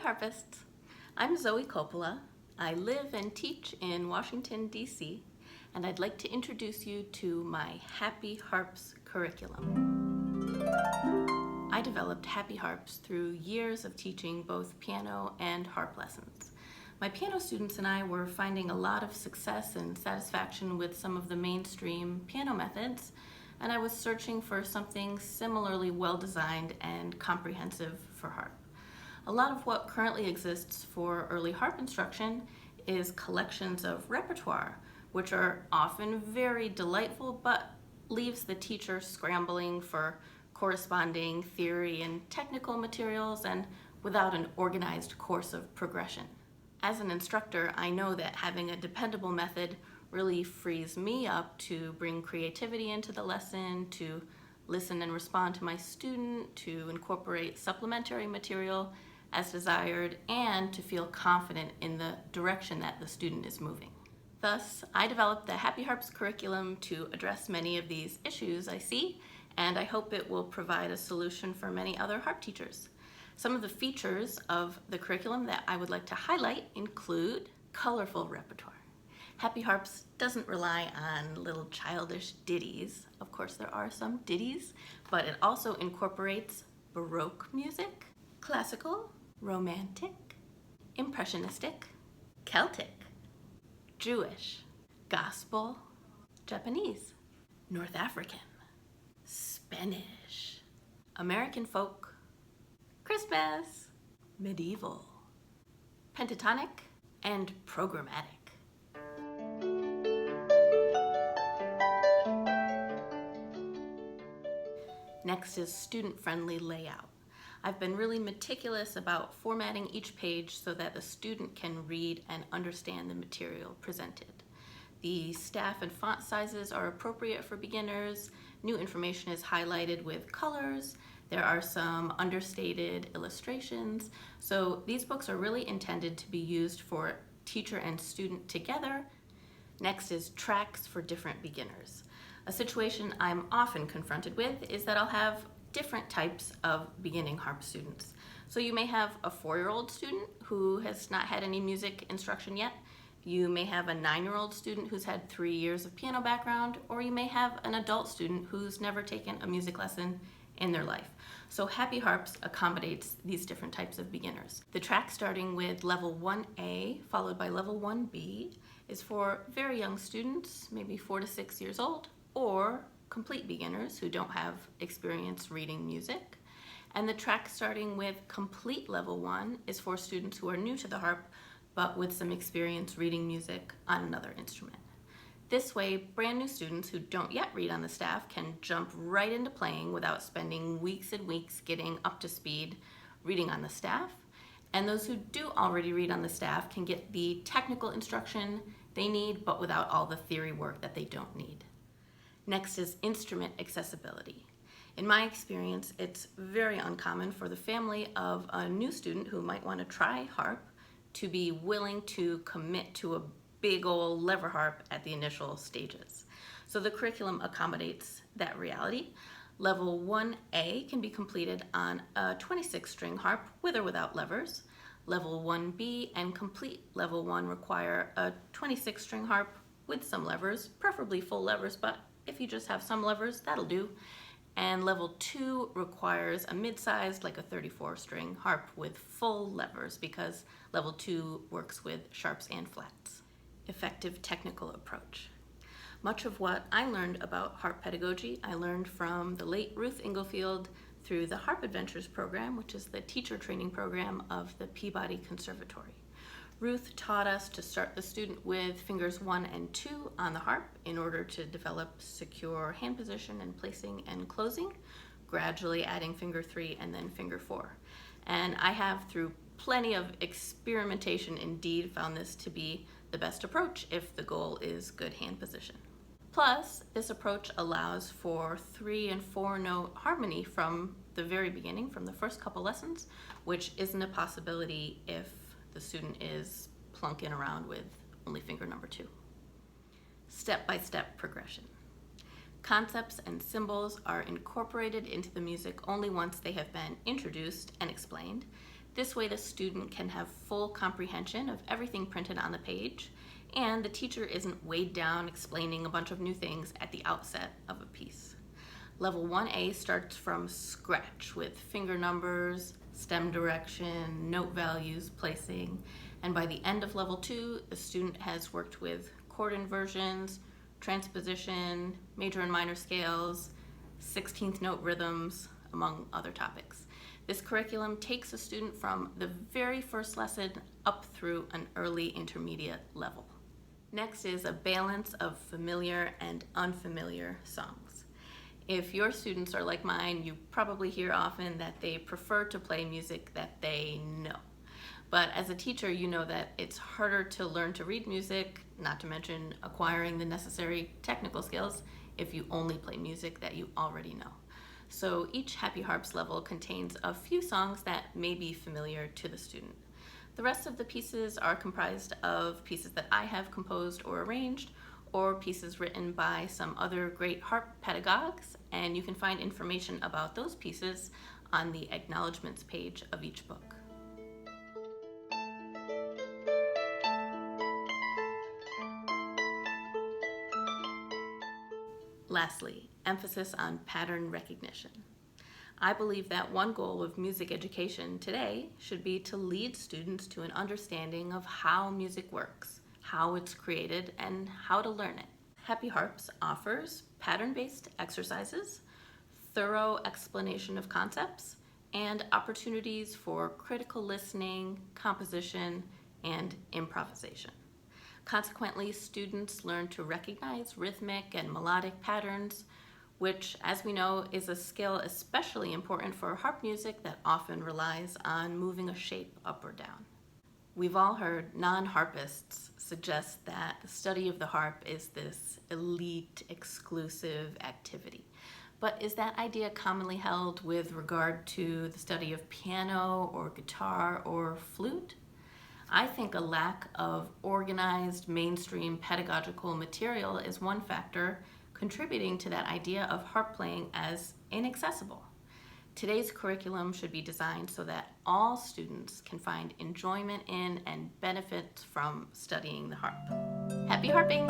Harpists. I'm Zoe Coppola. I live and teach in Washington, D.C., and I'd like to introduce you to my Happy Harps curriculum. I developed Happy Harps through years of teaching both piano and harp lessons. My piano students and I were finding a lot of success and satisfaction with some of the mainstream piano methods, and I was searching for something similarly well-designed and comprehensive for harp. A lot of what currently exists for early harp instruction is collections of repertoire, which are often very delightful, but leaves the teacher scrambling for corresponding theory and technical materials and without an organized course of progression. As an instructor, I know that having a dependable method really frees me up to bring creativity into the lesson, to listen and respond to my student, to incorporate supplementary material as desired, and to feel confident in the direction that the student is moving. Thus, I developed the Happy Harps curriculum to address many of these issues I see, and I hope it will provide a solution for many other harp teachers. Some of the features of the curriculum that I would like to highlight include colorful repertoire. Happy Harps doesn't rely on little childish ditties. Of course, there are some ditties, but it also incorporates Baroque music, classical, romantic, impressionistic, Celtic, Jewish, gospel, Japanese, North African, Spanish, American folk, Christmas, medieval, pentatonic, and programmatic. Next is student-friendly layout. I've been really meticulous about formatting each page so that the student can read and understand the material presented. The staff and font sizes are appropriate for beginners. New information is highlighted with colors. There are some understated illustrations. So these books are really intended to be used for teacher and student together. Next is tracks for different beginners. A situation I'm often confronted with is that I'll have different types of beginning harp students. So you may have a 4-year-old student who has not had any music instruction yet. You may have a 9-year-old student who's had 3 years of piano background, or you may have an adult student who's never taken a music lesson in their life. So Happy Harps accommodates these different types of beginners. The track starting with level 1A followed by level 1B is for very young students, maybe 4 to 6 years old, or complete beginners who don't have experience reading music. And the track starting with complete level 1 is for students who are new to the harp but with some experience reading music on another instrument. This way, brand new students who don't yet read on the staff can jump right into playing without spending weeks and weeks getting up to speed reading on the staff. And those who do already read on the staff can get the technical instruction they need but without all the theory work that they don't need. Next is instrument accessibility. In my experience, it's very uncommon for the family of a new student who might want to try harp to be willing to commit to a big old lever harp at the initial stages. So the curriculum accommodates that reality. Level 1A can be completed on a 26-string harp with or without levers. Level 1B and complete level 1 require a 26-string harp with some levers, preferably full levers, but if you just have some levers, that'll do. And level 2 requires a mid-sized, like a 34-string harp with full levers because level 2 works with sharps and flats. Effective technical approach. Much of what I learned about harp pedagogy, I learned from the late Ruth Inglefield through the Harp Adventures program, which is the teacher training program of the Peabody Conservatory. Ruth taught us to start the student with fingers 1 and 2 on the harp in order to develop secure hand position and placing and closing, gradually adding finger 3 and then finger 4. And I have, through plenty of experimentation, indeed found this to be the best approach if the goal is good hand position. Plus, this approach allows for 3 and 4 note harmony from the very beginning, from the first couple lessons, which isn't a possibility if the student is plunking around with only finger number 2. Step-by-step progression. Concepts and symbols are incorporated into the music only once they have been introduced and explained. This way the student can have full comprehension of everything printed on the page, and the teacher isn't weighed down explaining a bunch of new things at the outset of a piece. Level 1A starts from scratch with finger numbers, stem direction, note values, placing, and by the end of level 2, the student has worked with chord inversions, transposition, major and minor scales, 16th note rhythms, among other topics. This curriculum takes a student from the very first lesson up through an early intermediate level. Next is a balance of familiar and unfamiliar songs. If your students are like mine, you probably hear often that they prefer to play music that they know. But as a teacher, you know that it's harder to learn to read music, not to mention acquiring the necessary technical skills, if you only play music that you already know. So each Happy Harps level contains a few songs that may be familiar to the student. The rest of the pieces are comprised of pieces that I have composed or arranged, or pieces written by some other great harp pedagogues, and you can find information about those pieces on the acknowledgments page of each book. Lastly, emphasis on pattern recognition. I believe that one goal of music education today should be to lead students to an understanding of how music works, how it's created, and how to learn it. Happy Harps offers pattern-based exercises, thorough explanation of concepts, and opportunities for critical listening, composition, and improvisation. Consequently, students learn to recognize rhythmic and melodic patterns, which, as we know, is a skill especially important for harp music that often relies on moving a shape up or down. We've all heard non-harpists suggest that the study of the harp is this elite, exclusive activity. But is that idea commonly held with regard to the study of piano or guitar or flute? I think a lack of organized mainstream pedagogical material is one factor contributing to that idea of harp playing as inaccessible. Today's curriculum should be designed so that all students can find enjoyment in and benefit from studying the harp. Happy harping!